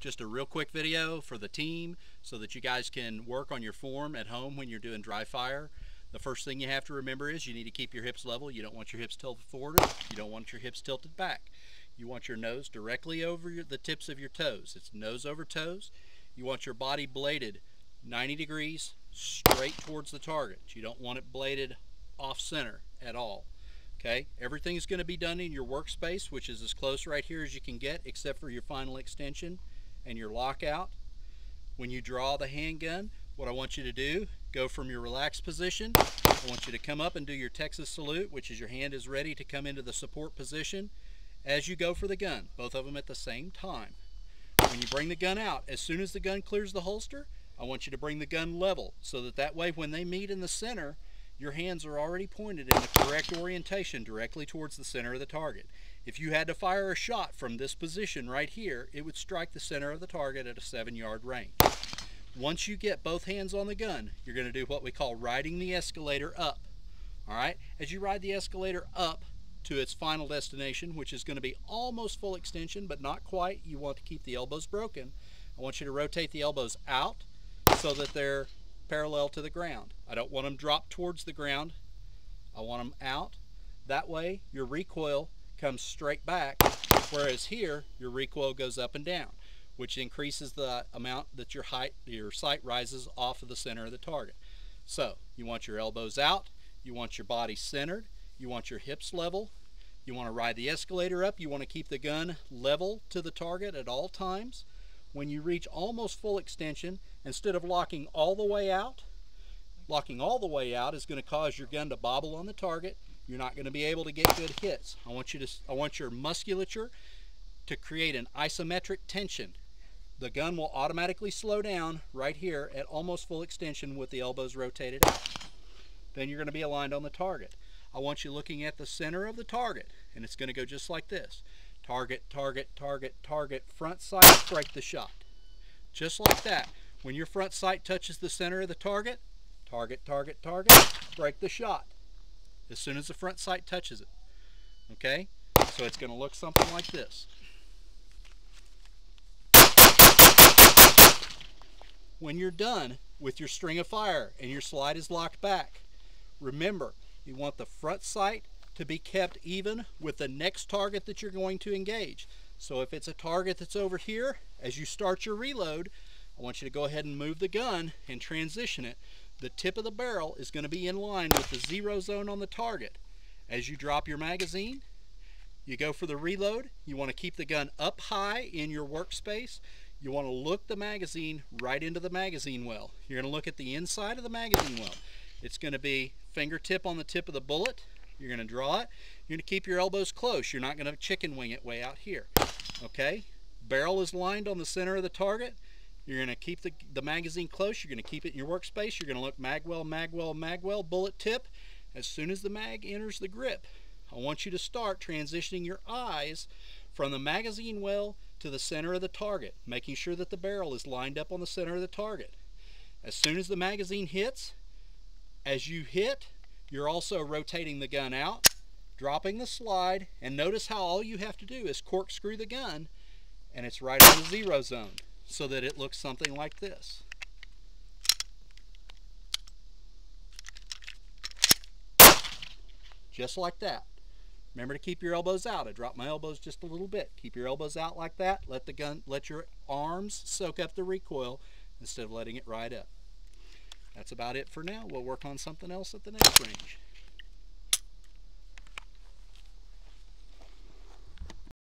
just a real quick video for the team so that you guys can work on your form at home when you're doing dry fire. The first thing you have to remember is you need to keep your hips level. You don't want your hips tilted forward. You don't want your hips tilted back. You want your nose directly over the tips of your toes. It's nose over toes. You want your body bladed 90 degrees straight towards the target. You don't want it bladed off center at all. Okay, everything's going to be done in your workspace, which is as close right here as you can get, except for your final extension and your lockout. When you draw the handgun, what I want you to do, go from your relaxed position. I want you to come up and do your Texas salute, which is your hand is ready to come into the support position as you go for the gun, both of them at the same time. When you bring the gun out, as soon as the gun clears the holster, I want you to bring the gun level so that way when they meet in the center, your hands are already pointed in the correct orientation directly towards the center of the target. If you had to fire a shot from this position right here, it would strike the center of the target at a 7-yard range. Once you get both hands on the gun, you're going to do what we call riding the escalator up. All right? As you ride the escalator up to its final destination, which is going to be almost full extension, but not quite, you want to keep the elbows broken. I want you to rotate the elbows out so that they're parallel to the ground. I don't want them dropped towards the ground. I want them out. That way your recoil comes straight back, whereas here your recoil goes up and down, which increases the amount that your sight rises off of the center of the target. So you want your elbows out, you want your body centered, you want your hips level, you want to ride the escalator up, you want to keep the gun level to the target at all times. When you reach almost full extension, instead of locking all the way out is going to cause your gun to bobble on the target. You're not going to be able to get good hits. I want your musculature to create an isometric tension. The gun will automatically slow down right here at almost full extension with the elbows rotated out. Then you're going to be aligned on the target. I want you looking at the center of the target, and it's going to go just like this. Target, target, target, target, front sight, break the shot. Just like that. When your front sight touches the center of the target, target, target, target, break the shot. As soon as the front sight touches it. Okay? So it's going to look something like this. When you're done with your string of fire and your slide is locked back, remember, you want the front sight to be kept even with the next target that you're going to engage. So if it's a target that's over here, as you start your reload, I want you to go ahead and move the gun and transition it. The tip of the barrel is going to be in line with the 0 zone on the target. As you drop your magazine, you go for the reload. You want to keep the gun up high in your workspace. You want to look the magazine right into the magazine well. You're going to look at the inside of the magazine well. It's going to be fingertip on the tip of the bullet. You're going to draw it. You're going to keep your elbows close. You're not going to chicken wing it way out here. Okay? Barrel is lined on the center of the target. You're going to keep the magazine close. You're going to keep it in your workspace. You're going to look magwell, magwell, magwell, bullet tip. As soon as the mag enters the grip, I want you to start transitioning your eyes from the magazine well to the center of the target, making sure that the barrel is lined up on the center of the target. As soon as the magazine hits, as you hit, you're also rotating the gun out, dropping the slide, and notice how all you have to do is corkscrew the gun, and it's right on the 0 zone, so that it looks something like this. Just like that. Remember to keep your elbows out. I dropped my elbows just a little bit. Keep your elbows out like that. Let your arms soak up the recoil instead of letting it ride up. That's about it for now. We'll work on something else at the next range.